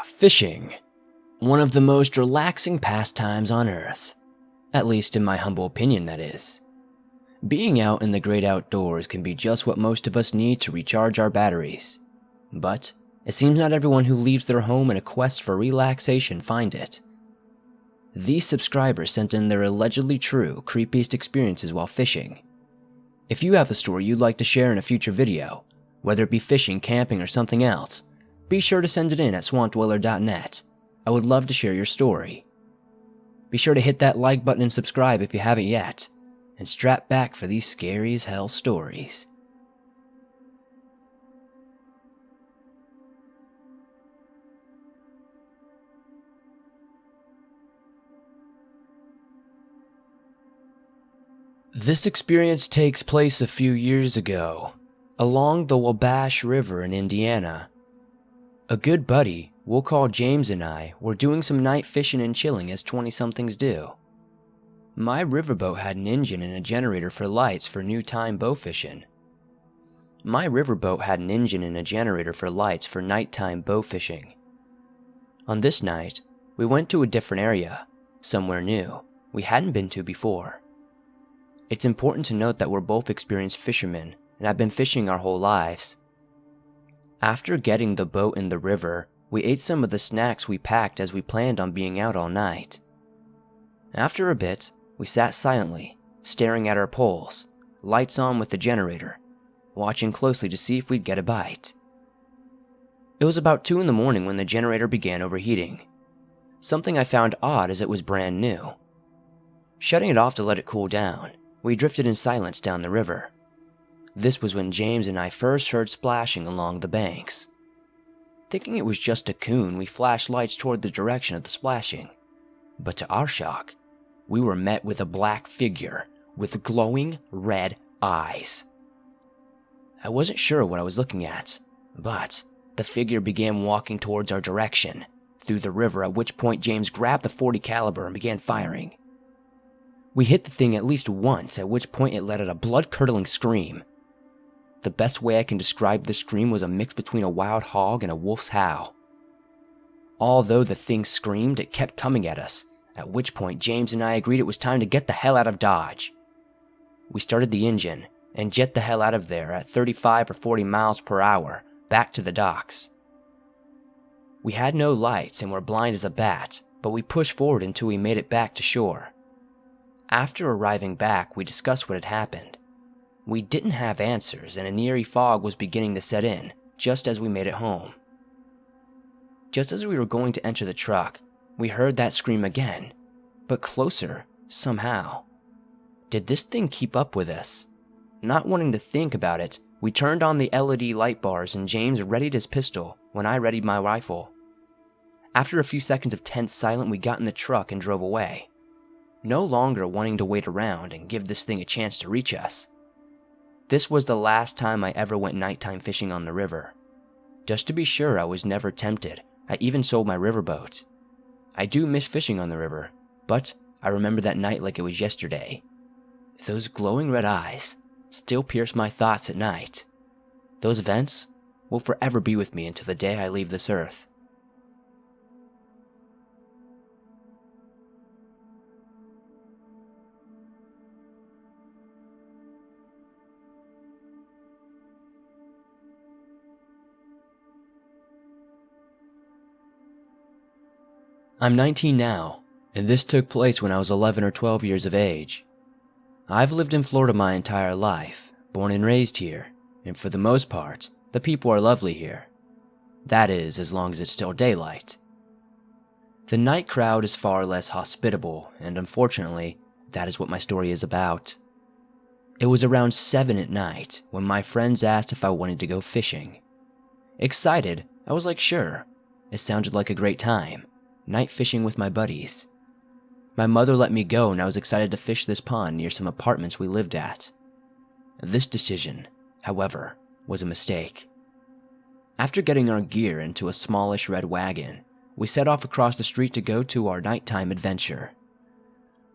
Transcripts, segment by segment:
Fishing. One of the most relaxing pastimes on earth. At least in my humble opinion, that is. Being out in the great outdoors can be just what most of us need to recharge our batteries. But it seems not everyone who leaves their home in a quest for relaxation find it. These subscribers sent in their allegedly true, creepiest experiences while fishing. If you have a story you'd like to share in a future video, whether it be fishing, camping, or something else, be sure to send it in at swampdweller.net. I would love to share your story. Be sure to hit that like button and subscribe if you haven't yet, and strap back for these scary as hell stories. This experience takes place a few years ago, along the Wabash River in Indiana. A good buddy, we'll call James, and I were doing some night fishing and chilling as 20-somethings do. My riverboat had an engine and a generator for lights for nighttime bow fishing. On this night, we went to a different area, somewhere new, we hadn't been to before. It's important to note that we're both experienced fishermen and have been fishing our whole lives. After getting the boat in the river, we ate some of the snacks we packed as we planned on being out all night. After a bit, we sat silently, staring at our poles, lights on with the generator, watching closely to see if we'd get a bite. It was about 2 in the morning when the generator began overheating. Something I found odd as it was brand new. Shutting it off to let it cool down, we drifted in silence down the river. This was when James and I first heard splashing along the banks. Thinking it was just a coon, we flashed lights toward the direction of the splashing. But to our shock, we were met with a black figure with glowing red eyes. I wasn't sure what I was looking at, but the figure began walking towards our direction through the river, at which point James grabbed the .40 caliber and began firing. We hit the thing at least once, at which point it let out a blood-curdling scream. The best way I can describe this scream was a mix between a wild hog and a wolf's howl. Although the thing screamed, it kept coming at us, at which point James and I agreed it was time to get the hell out of Dodge. We started the engine and jet the hell out of there at 35 or 40 miles per hour back to the docks. We had no lights and were blind as a bat, but we pushed forward until we made it back to shore. After arriving back, we discussed what had happened. We didn't have answers, and an eerie fog was beginning to set in just as we made it home. Just as we were going to enter the truck, we heard that scream again, but closer somehow. Did this thing keep up with us? Not wanting to think about it, we turned on the LED light bars and James readied his pistol when I readied my rifle. After a few seconds of tense silence, we got in the truck and drove away, no longer wanting to wait around and give this thing a chance to reach us. This was the last time I ever went nighttime fishing on the river. Just to be sure I was never tempted, I even sold my riverboat. I do miss fishing on the river, but I remember that night like it was yesterday. Those glowing red eyes still pierce my thoughts at night. Those events will forever be with me until the day I leave this earth. I'm 19 now, and this took place when I was 11 or 12 years of age. I've lived in Florida my entire life, born and raised here, and for the most part, the people are lovely here. That is, as long as it's still daylight. The night crowd is far less hospitable, and unfortunately, that is what my story is about. It was around 7 at night when my friends asked if I wanted to go fishing. Excited, I was like, sure. It sounded like a great time. Night fishing with my buddies. My mother let me go and I was excited to fish this pond near some apartments we lived at. This decision, however, was a mistake. After getting our gear into a smallish red wagon, we set off across the street to go to our nighttime adventure.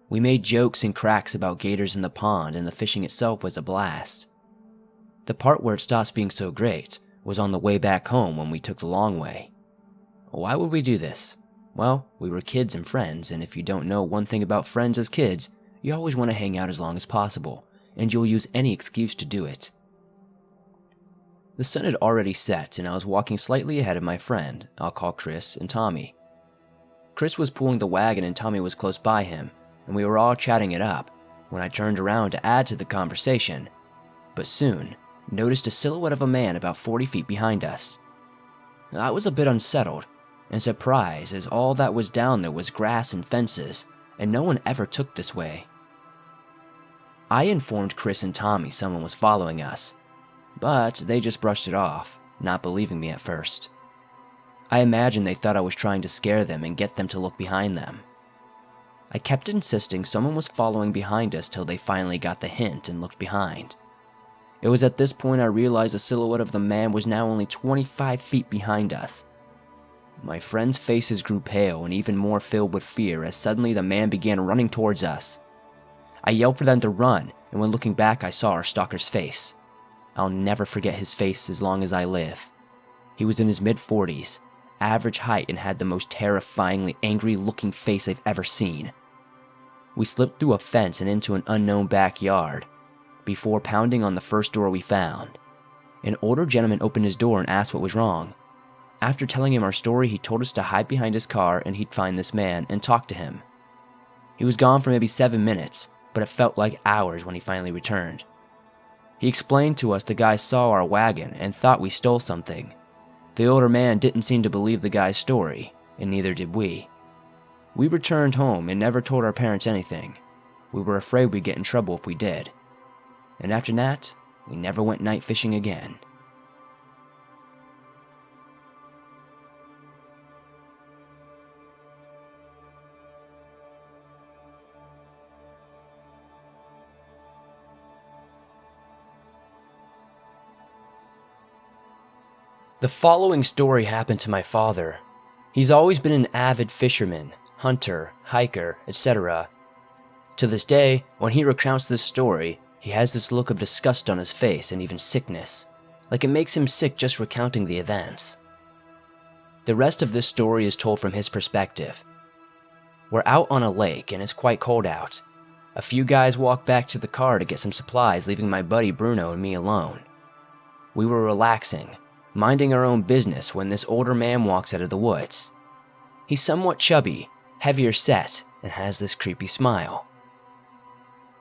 We made jokes and cracks about gators in the pond, and the fishing itself was a blast. The part where it stopped being so great was on the way back home when we took the long way. Why would we do this? Well, we were kids and friends, and if you don't know one thing about friends as kids, you always want to hang out as long as possible, and you'll use any excuse to do it. The sun had already set, and I was walking slightly ahead of my friend, I'll call Chris, and Tommy. Chris was pulling the wagon and Tommy was close by him, and we were all chatting it up when I turned around to add to the conversation, but soon noticed a silhouette of a man about 40 feet behind us. I was a bit unsettled and surprised, as all that was down there was grass and fences, and no one ever took this way. I informed Chris and Tommy someone was following us, but they just brushed it off, not believing me at first. I imagine they thought I was trying to scare them and get them to look behind them. I kept insisting someone was following behind us till they finally got the hint and looked behind. It was at this point I realized the silhouette of the man was now only 25 feet behind us. My friends' faces grew pale and even more filled with fear as suddenly the man began running towards us. I yelled for them to run, and when looking back I saw our stalker's face. I'll never forget his face as long as I live. He was in his mid-40s, average height, and had the most terrifyingly angry-looking face I've ever seen. We slipped through a fence and into an unknown backyard before pounding on the first door we found. An older gentleman opened his door and asked what was wrong. After telling him our story, he told us to hide behind his car and he'd find this man and talk to him. He was gone for maybe 7 minutes, but it felt like hours when he finally returned. He explained to us the guy saw our wagon and thought we stole something. The older man didn't seem to believe the guy's story, and neither did we. We returned home and never told our parents anything. We were afraid we'd get in trouble if we did. And after that, we never went night fishing again. The following story happened to my father. He's always been an avid fisherman, hunter, hiker, etc. To this day, when he recounts this story, he has this look of disgust on his face and even sickness, like it makes him sick just recounting the events. The rest of this story is told from his perspective. We're out on a lake and it's quite cold out. A few guys walk back to the car to get some supplies, leaving my buddy Bruno and me alone. We were relaxing, minding our own business, when this older man walks out of the woods. He's somewhat chubby, heavier set, and has this creepy smile.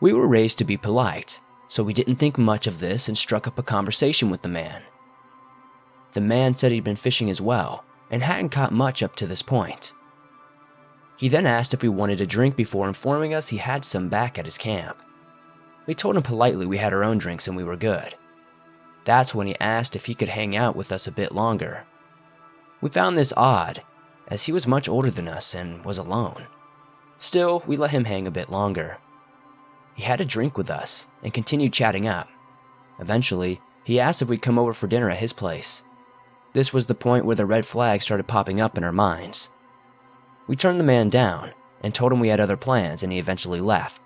We were raised to be polite, so we didn't think much of this and struck up a conversation with the man. The man said he'd been fishing as well, and hadn't caught much up to this point. He then asked if we wanted a drink before informing us he had some back at his camp. We told him politely we had our own drinks and we were good. That's when he asked if he could hang out with us a bit longer. We found this odd, as he was much older than us and was alone. Still, we let him hang a bit longer. He had a drink with us and continued chatting up. Eventually, he asked if we'd come over for dinner at his place. This was the point where the red flags started popping up in our minds. We turned the man down and told him we had other plans, and he eventually left.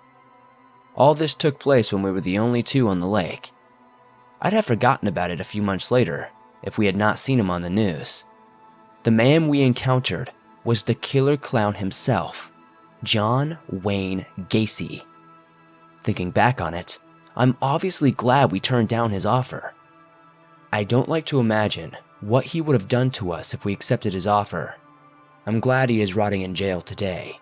All this took place when we were the only two on the lake. I'd have forgotten about it a few months later if we had not seen him on the news. The man we encountered was the killer clown himself, John Wayne Gacy. Thinking back on it, I'm obviously glad we turned down his offer. I don't like to imagine what he would have done to us if we accepted his offer. I'm glad he is rotting in jail today.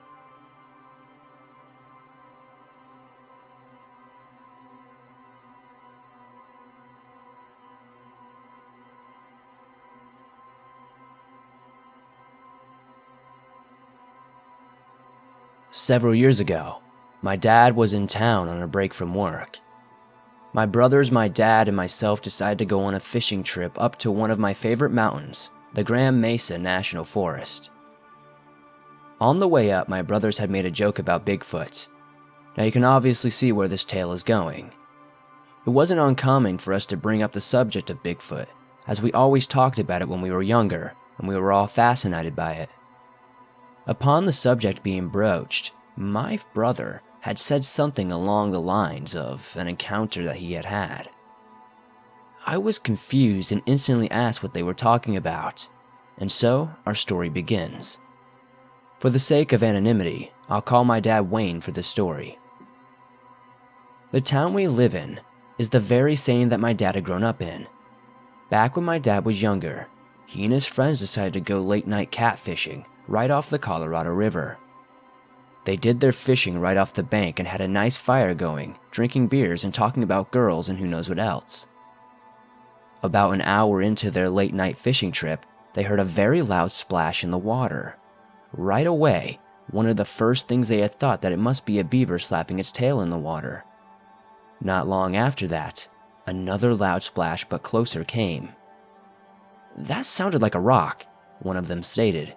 Several years ago, my dad was in town on a break from work. My brothers, my dad, and myself decided to go on a fishing trip up to one of my favorite mountains, the Grand Mesa National Forest. On the way up, my brothers had made a joke about Bigfoot. Now you can obviously see where this tale is going. It wasn't uncommon for us to bring up the subject of Bigfoot, as we always talked about it when we were younger, and we were all fascinated by it. Upon the subject being broached, my brother had said something along the lines of an encounter that he had had. I was confused and instantly asked what they were talking about. And so, our story begins. For the sake of anonymity, I'll call my dad Wayne for this story. The town we live in is the very same that my dad had grown up in. Back when my dad was younger, he and his friends decided to go late-night catfishing right off the Colorado River. They did their fishing right off the bank and had a nice fire going, drinking beers and talking about girls and who knows what else. About an hour into their late-night fishing trip, they heard a very loud splash in the water. Right away, one of the first things they had thought that it must be a beaver slapping its tail in the water. Not long after that, another loud splash but closer came. "That sounded like a rock," one of them stated.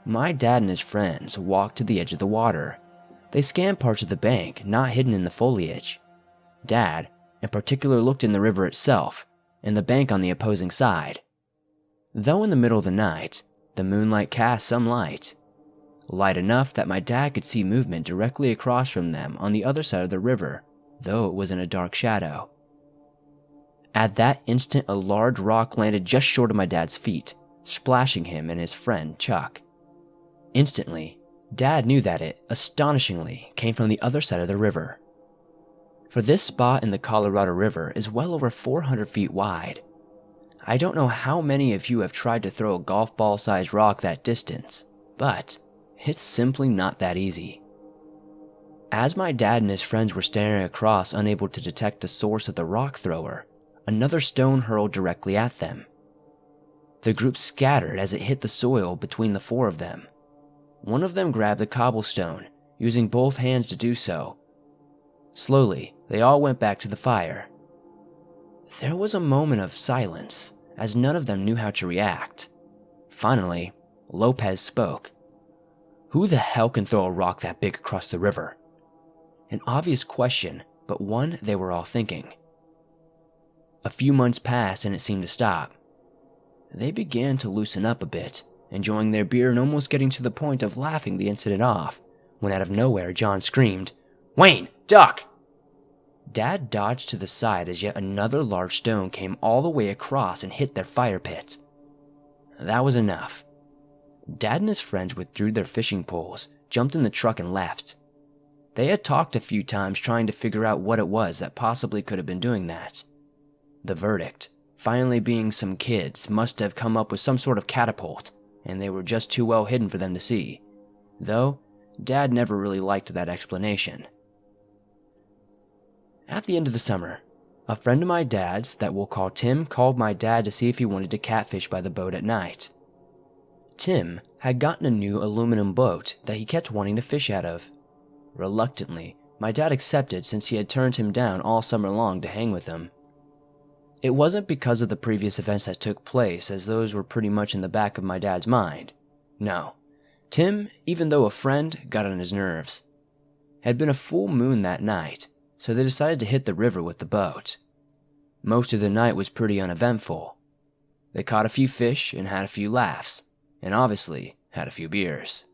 My dad and his friends walked to the edge of the water. They scanned parts of the bank not hidden in the foliage. Dad, in particular, looked in the river itself and the bank on the opposing side. Though in the middle of the night, the moonlight cast some light. Light enough that my dad could see movement directly across from them on the other side of the river, though it was in a dark shadow. At that instant, a large rock landed just short of my dad's feet, splashing him and his friend Chuck. Instantly, Dad knew that it, astonishingly, came from the other side of the river. For this spot in the Colorado River is well over 400 feet wide. I don't know how many of you have tried to throw a golf ball-sized rock that distance, but it's simply not that easy. As my dad and his friends were staring across, unable to detect the source of the rock thrower, another stone hurled directly at them. The group scattered as it hit the soil between the four of them. One of them grabbed the cobblestone, using both hands to do so. Slowly, they all went back to the fire. There was a moment of silence, as none of them knew how to react. Finally, Lopez spoke. "Who the hell can throw a rock that big across the river?" An obvious question, but one they were all thinking. A few months passed and it seemed to stop. They began to loosen up a bit, enjoying their beer and almost getting to the point of laughing the incident off, when out of nowhere John screamed, "Wayne, duck!" Dad dodged to the side as yet another large stone came all the way across and hit their fire pit. That was enough. Dad and his friends withdrew their fishing poles, jumped in the truck and left. They had talked a few times trying to figure out what it was that possibly could have been doing that. The verdict, finally being some kids, must have come up with some sort of catapult, and they were just too well hidden for them to see. Though, Dad never really liked that explanation. At the end of the summer, a friend of my dad's that we'll call Tim called my dad to see if he wanted to catfish by the boat at night. Tim had gotten a new aluminum boat that he kept wanting to fish out of. Reluctantly, my dad accepted since he had turned him down all summer long to hang with him. It wasn't because of the previous events that took place, as those were pretty much in the back of my dad's mind. No, Tim, even though a friend, got on his nerves. It had been a full moon that night, so they decided to hit the river with the boat. Most of the night was pretty uneventful. They caught a few fish and had a few laughs, and obviously had a few beers.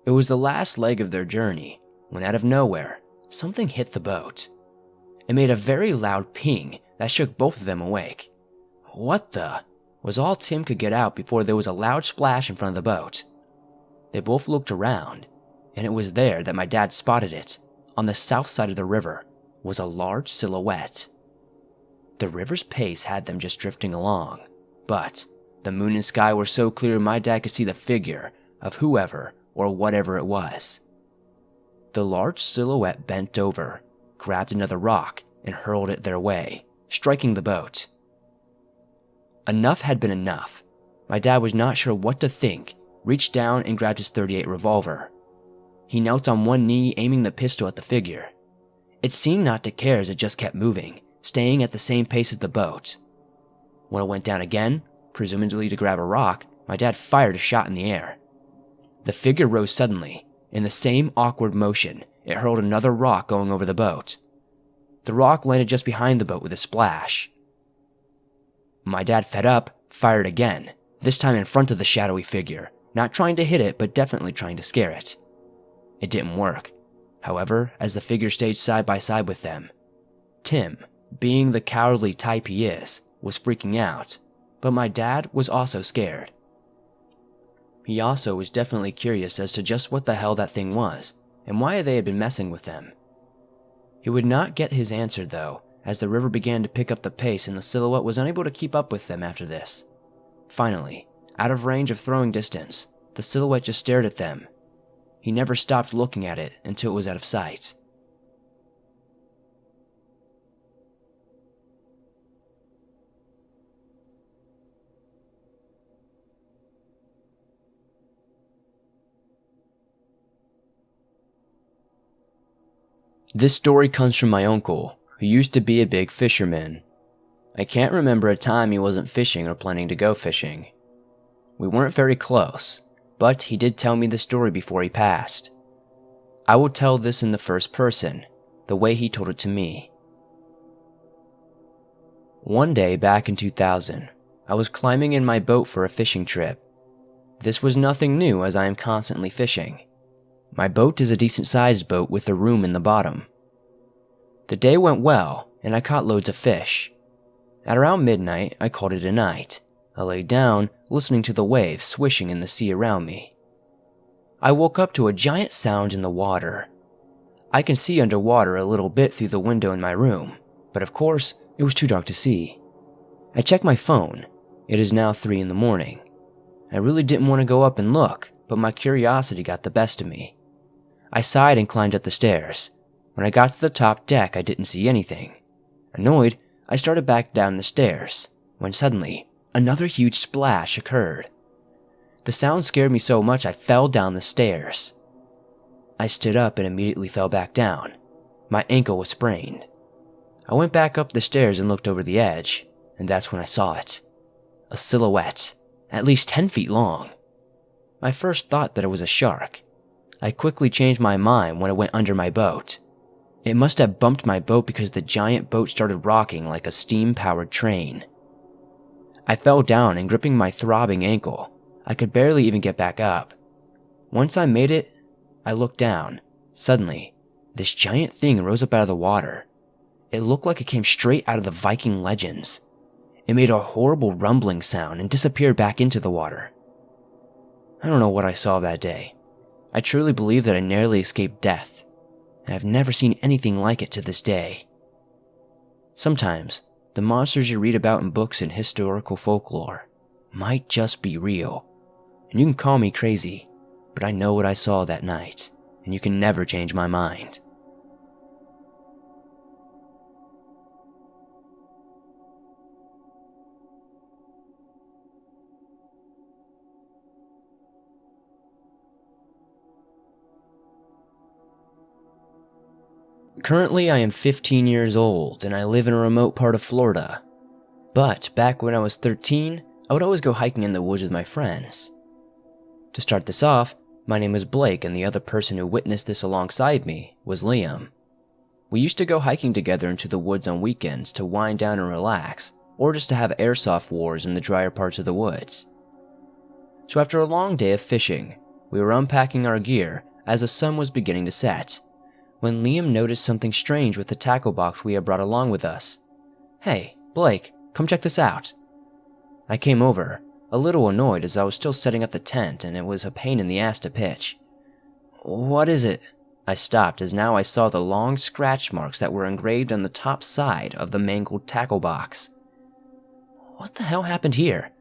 It was the last leg of their journey, when out of nowhere, something hit the boat. It made a very loud ping that shook both of them awake. "What the?" was all Tim could get out before there was a loud splash in front of the boat. They both looked around, and it was there that my dad spotted it. On the south side of the river was a large silhouette. The river's pace had them just drifting along, but the moon and sky were so clear my dad could see the figure of whoever or whatever it was. The large silhouette bent over, grabbed another rock, and hurled it their way, striking the boat. Enough had been enough. My dad was not sure what to think, reached down and grabbed his .38 revolver. He knelt on one knee, aiming the pistol at the figure. It seemed not to care as it just kept moving, staying at the same pace as the boat. When it went down again, presumably to grab a rock, my dad fired a shot in the air. The figure rose suddenly. In the same awkward motion, it hurled another rock going over the boat. The rock landed just behind the boat with a splash. My dad, fed up, fired again, this time in front of the shadowy figure, not trying to hit it, but definitely trying to scare it. It didn't work. However, as the figure stayed side by side with them, Tim, being the cowardly type he is, was freaking out, but my dad was also scared, He also was definitely curious as to just what the hell that thing was, and why they had been messing with them. He would not get his answer though, as the river began to pick up the pace and the silhouette was unable to keep up with them after this. Finally, out of range of throwing distance, the silhouette just stared at them. He never stopped looking at it until it was out of sight. This story comes from my uncle, who used to be a big fisherman. I can't remember a time he wasn't fishing or planning to go fishing. We weren't very close, but he did tell me the story before he passed. I will tell this in the first person, the way he told it to me. One day back in 2000, I was climbing in my boat for a fishing trip. This was nothing new as I am constantly fishing. My boat is a decent-sized boat with a room in the bottom. The day went well, and I caught loads of fish. At around midnight, I called it a night. I lay down, listening to the waves swishing in the sea around me. I woke up to a giant sound in the water. I can see underwater a little bit through the window in my room, but of course, it was too dark to see. I checked my phone. It is now 3 in the morning. I really didn't want to go up and look, but my curiosity got the best of me. I sighed and climbed up the stairs. When I got to the top deck, I didn't see anything. Annoyed, I started back down the stairs, when suddenly, another huge splash occurred. The sound scared me so much I fell down the stairs. I stood up and immediately fell back down. My ankle was sprained. I went back up the stairs and looked over the edge, and that's when I saw it. A silhouette, at least 10 feet long. My first thought that it was a shark. I quickly changed my mind when it went under my boat. It must have bumped my boat because the giant boat started rocking like a steam-powered train. I fell down and gripping my throbbing ankle, I could barely even get back up. Once I made it, I looked down. Suddenly, this giant thing rose up out of the water. It looked like it came straight out of the Viking legends. It made a horrible rumbling sound and disappeared back into the water. I don't know what I saw that day. I truly believe that I narrowly escaped death, and I've never seen anything like it to this day. Sometimes, the monsters you read about in books and historical folklore might just be real, and you can call me crazy, but I know what I saw that night, and you can never change my mind. Currently, I am 15 years old and I live in a remote part of Florida. But back when I was 13, I would always go hiking in the woods with my friends. To start this off, my name is Blake and the other person who witnessed this alongside me was Liam. We used to go hiking together into the woods on weekends to wind down and relax, or just to have airsoft wars in the drier parts of the woods. So after a long day of fishing, we were unpacking our gear as the sun was beginning to set, when Liam noticed something strange with the tackle box we had brought along with us. "Hey, Blake, come check this out." I came over, a little annoyed as I was still setting up the tent and it was a pain in the ass to pitch. "What is it?" I stopped as now I saw the long scratch marks that were engraved on the top side of the mangled tackle box. "What the hell happened here?"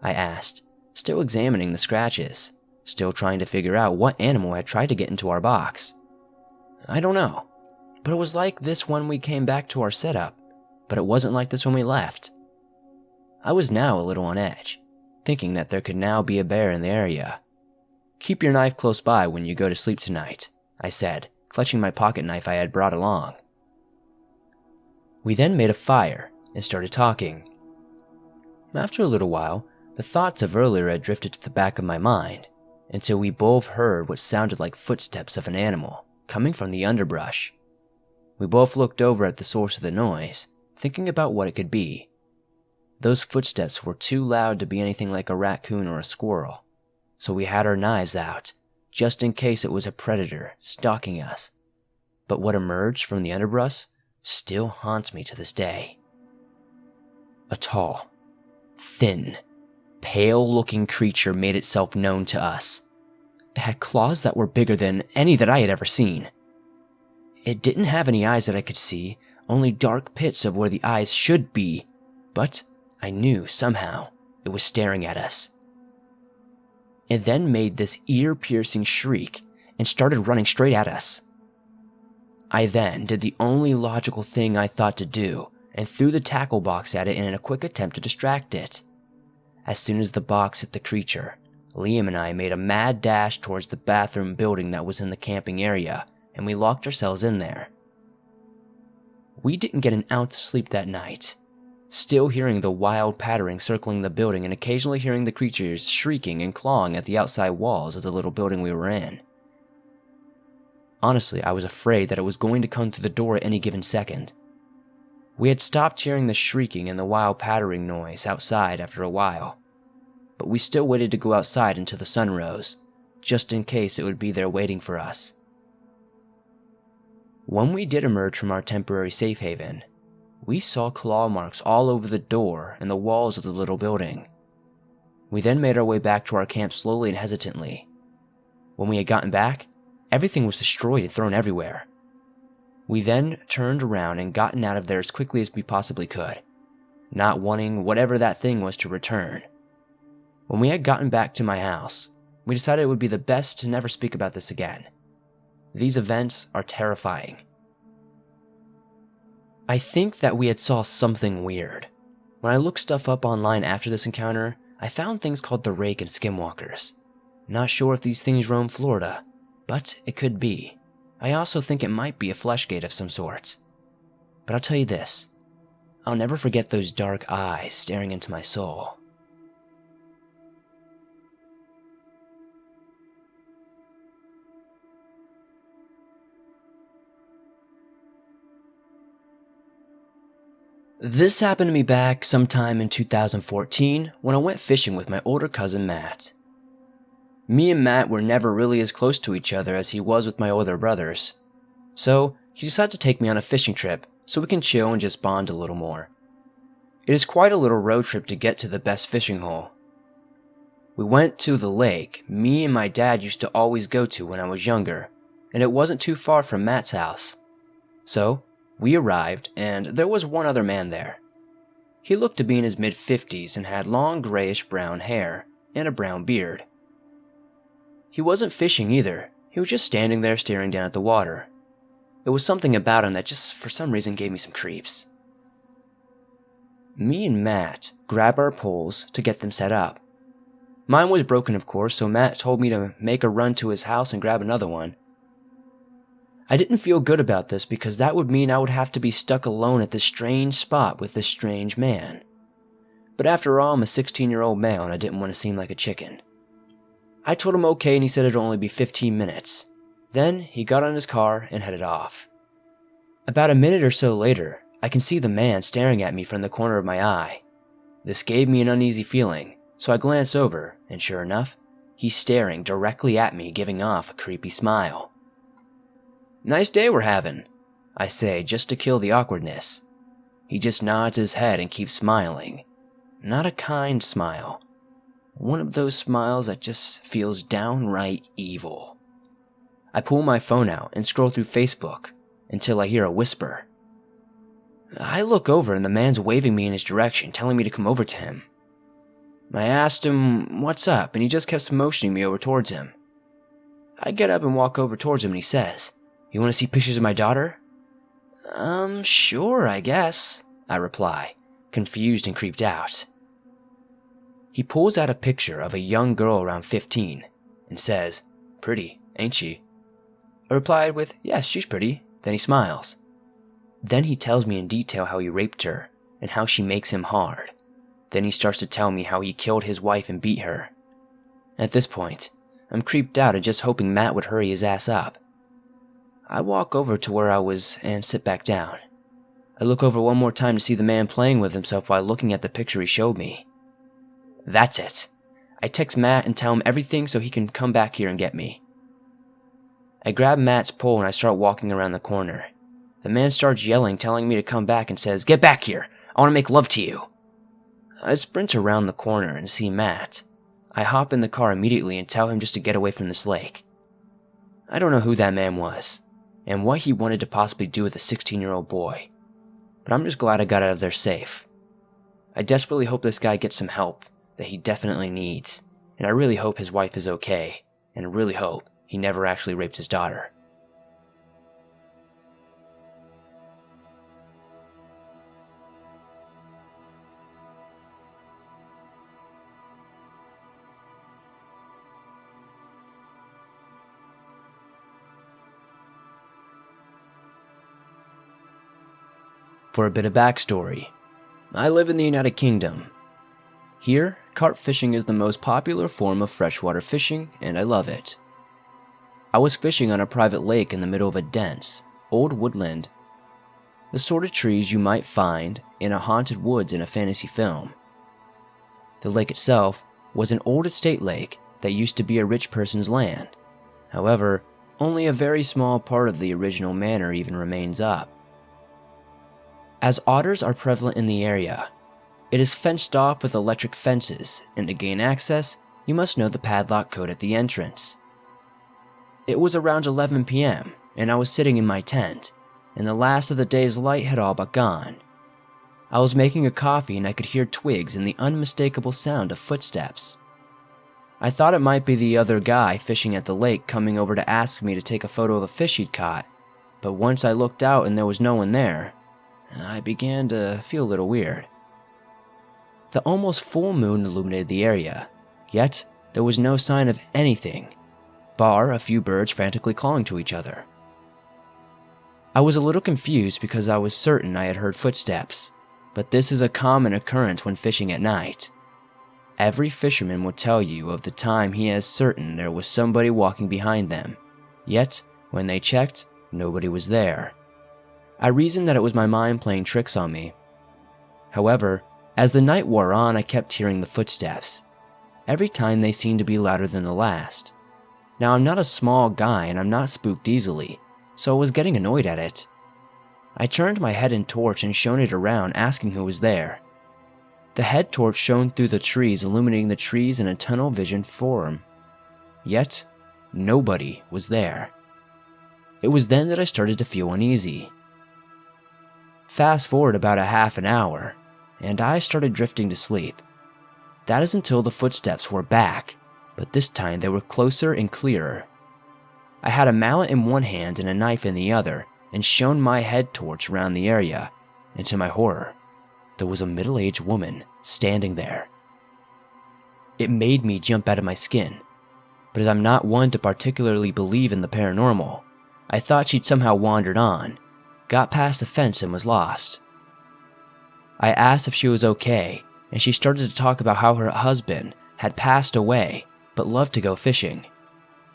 I asked, still examining the scratches, still trying to figure out what animal had tried to get into our box. "I don't know, but it was like this when we came back to our setup, but it wasn't like this when we left." I was now a little on edge, thinking that there could now be a bear in the area. "Keep your knife close by when you go to sleep tonight," I said, clutching my pocket knife I had brought along. We then made a fire and started talking. After a little while, the thoughts of earlier had drifted to the back of my mind, until we both heard what sounded like footsteps of an animal coming from the underbrush. We both looked over at the source of the noise, thinking about what it could be. Those footsteps were too loud to be anything like a raccoon or a squirrel, so we had our knives out, just in case it was a predator stalking us. But what emerged from the underbrush still haunts me to this day. A tall, thin, pale-looking creature made itself known to us. It had claws that were bigger than any that I had ever seen. It didn't have any eyes that I could see, only dark pits of where the eyes should be, but I knew somehow it was staring at us. It then made this ear-piercing shriek and started running straight at us. I then did the only logical thing I thought to do and threw the tackle box at it in a quick attempt to distract it. As soon as the box hit the creature, Liam and I made a mad dash towards the bathroom building that was in the camping area, and we locked ourselves in there. We didn't get an ounce of sleep that night, still hearing the wild pattering circling the building and occasionally hearing the creatures shrieking and clawing at the outside walls of the little building we were in. Honestly, I was afraid that it was going to come through the door at any given second. We had stopped hearing the shrieking and the wild pattering noise outside after a while, but we still waited to go outside until the sun rose, just in case it would be there waiting for us. When we did emerge from our temporary safe haven, we saw claw marks all over the door and the walls of the little building. We then made our way back to our camp slowly and hesitantly. When we had gotten back, everything was destroyed and thrown everywhere. We then turned around and gotten out of there as quickly as we possibly could, not wanting whatever that thing was to return. When we had gotten back to my house, we decided it would be the best to never speak about this again. These events are terrifying. I think that we had saw something weird. When I looked stuff up online after this encounter, I found things called the Rake and Skinwalkers. Not sure if these things roam Florida, but it could be. I also think it might be a fleshgate of some sort. But I'll tell you this, I'll never forget those dark eyes staring into my soul. This happened to me back sometime in 2014 when I went fishing with my older cousin Matt. Me and Matt were never really as close to each other as he was with my older brothers, so he decided to take me on a fishing trip so we can chill and just bond a little more. It is quite a little road trip to get to the best fishing hole. We went to the lake me and my dad used to always go to when I was younger, and it wasn't too far from Matt's house. So we arrived, and there was one other man there. He looked to be in his mid-50s and had long grayish-brown hair and a brown beard. He wasn't fishing either, he was just standing there staring down at the water. It was something about him that just for some reason gave me some creeps. Me and Matt grabbed our poles to get them set up. Mine was broken, of course, so Matt told me to make a run to his house and grab another one. I didn't feel good about this because that would mean I would have to be stuck alone at this strange spot with this strange man. But after all, I'm a 16-year-old male and I didn't want to seem like a chicken. I told him okay and he said it'd only be 15 minutes. Then he got on his car and headed off. About a minute or so later, I can see the man staring at me from the corner of my eye. This gave me an uneasy feeling, so I glanced over and sure enough, he's staring directly at me, giving off a creepy smile. "Nice day we're having," I say, just to kill the awkwardness. He just nods his head and keeps smiling. Not a kind smile. One of those smiles that just feels downright evil. I pull my phone out and scroll through Facebook until I hear a whisper. I look over and the man's waving me in his direction, telling me to come over to him. I asked him what's up and he just kept motioning me over towards him. I get up and walk over towards him and he says, "You want to see pictures of my daughter?" Sure, I guess," I reply, confused and creeped out. He pulls out a picture of a young girl around 15 and says, "Pretty, ain't she?" I replied with, "Yes, she's pretty." Then he smiles. Then he tells me in detail how he raped her and how she makes him hard. Then he starts to tell me how he killed his wife and beat her. At this point, I'm creeped out and just hoping Matt would hurry his ass up. I walk over to where I was and sit back down. I look over one more time to see the man playing with himself while looking at the picture he showed me. That's it. I text Matt and tell him everything so he can come back here and get me. I grab Matt's pole and I start walking around the corner. The man starts yelling, telling me to come back and says, "Get back here! I want to make love to you." I sprint around the corner and see Matt. I hop in the car immediately and tell him just to get away from this lake. I don't know who that man was, and what he wanted to possibly do with a 16-year-old boy, but I'm just glad I got out of there safe. I desperately hope this guy gets some help that he definitely needs, and I really hope his wife is okay, and I really hope he never actually raped his daughter. For a bit of backstory, I live in the United Kingdom. Here, carp fishing is the most popular form of freshwater fishing, and I love it. I was fishing on a private lake in the middle of a dense, old woodland. The sort of trees you might find in a haunted woods in a fantasy film. The lake itself was an old estate lake that used to be a rich person's land. However, only a very small part of the original manor even remains up. As otters are prevalent in the area, it is fenced off with electric fences, and to gain access, you must know the padlock code at the entrance. It was around 11 p.m., and I was sitting in my tent, and the last of the day's light had all but gone. I was making a coffee and I could hear twigs and the unmistakable sound of footsteps. I thought it might be the other guy fishing at the lake coming over to ask me to take a photo of a fish he'd caught, but once I looked out and there was no one there, I began to feel a little weird. The almost full moon illuminated the area, yet there was no sign of anything, bar a few birds frantically calling to each other. I was a little confused because I was certain I had heard footsteps, but this is a common occurrence when fishing at night. Every fisherman will tell you of the time he is certain there was somebody walking behind them, yet when they checked, nobody was there. I reasoned that it was my mind playing tricks on me. However, as the night wore on, I kept hearing the footsteps. Every time they seemed to be louder than the last. Now, I'm not a small guy and I'm not spooked easily, so I was getting annoyed at it. I turned my head and torch and shone it around, asking who was there. The head torch shone through the trees, illuminating the trees in a tunnel vision form. Yet, nobody was there. It was then that I started to feel uneasy. Fast forward about a half an hour, and I started drifting to sleep. That is until the footsteps were back, but this time they were closer and clearer. I had a mallet in one hand and a knife in the other, and shone my head torch around the area, and to my horror, there was a middle-aged woman standing there. It made me jump out of my skin, but as I'm not one to particularly believe in the paranormal, I thought she'd somehow wandered on, got past the fence and was lost. I asked if she was okay, and she started to talk about how her husband had passed away but loved to go fishing.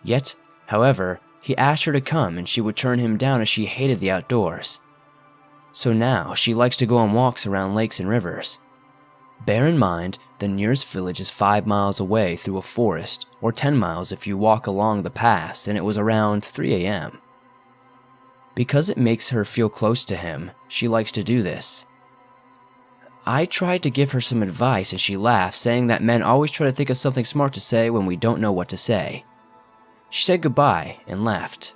Yet, however, he asked her to come and she would turn him down as she hated the outdoors. So now she likes to go on walks around lakes and rivers. Bear in mind, the nearest village is 5 miles away through a forest, or 10 miles if you walk along the pass, and it was around 3 a.m. Because it makes her feel close to him, she likes to do this. I tried to give her some advice and she laughed, saying that men always try to think of something smart to say when we don't know what to say. She said goodbye and left.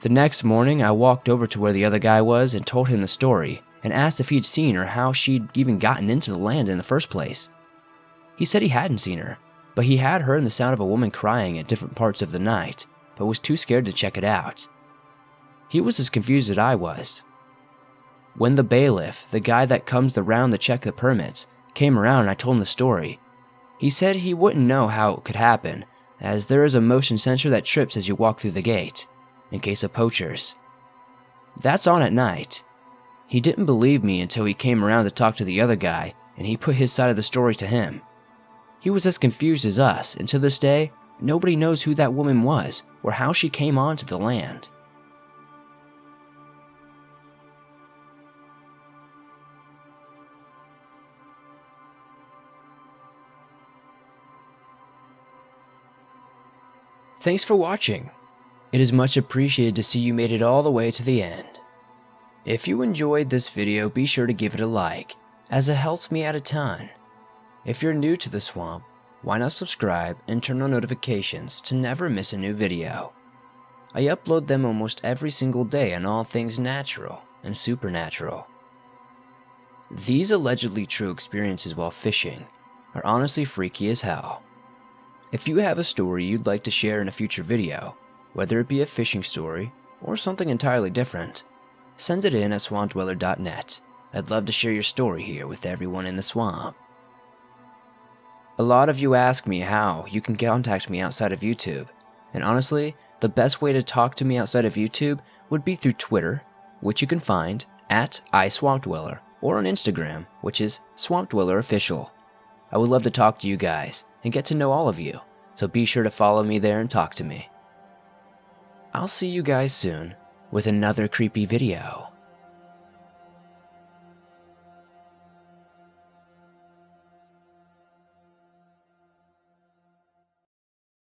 The next morning, I walked over to where the other guy was and told him the story, and asked if he'd seen her, how she'd even gotten into the land in the first place. He said he hadn't seen her, but he had heard the sound of a woman crying at different parts of the night, but was too scared to check it out. He was as confused as I was. When the bailiff, the guy that comes around to check the permits, came around and I told him the story, he said he wouldn't know how it could happen, as there is a motion sensor that trips as you walk through the gate, in case of poachers. That's on at night. He didn't believe me until he came around to talk to the other guy, and he put his side of the story to him. He was as confused as us, and to this day, nobody knows who that woman was or how she came onto the land. Thanks for watching. It is much appreciated to see you made it all the way to the end. If you enjoyed this video, be sure to give it a like, as it helps me out a ton. If you're new to the swamp, why not subscribe and turn on notifications to never miss a new video. I upload them almost every single day on all things natural and supernatural. These allegedly true experiences while fishing are honestly freaky as hell. If you have a story you'd like to share in a future video, whether it be a fishing story or something entirely different, send it in at swampdweller.net. I'd love to share your story here with everyone in the swamp. A lot of you ask me how you can contact me outside of YouTube, and honestly, the best way to talk to me outside of YouTube would be through Twitter, which you can find at iSwampDweller, or on Instagram, which is SwampDwellerOfficial. I would love to talk to you guys and get to know all of you, so be sure to follow me there and talk to me. I'll see you guys soon with another creepy video.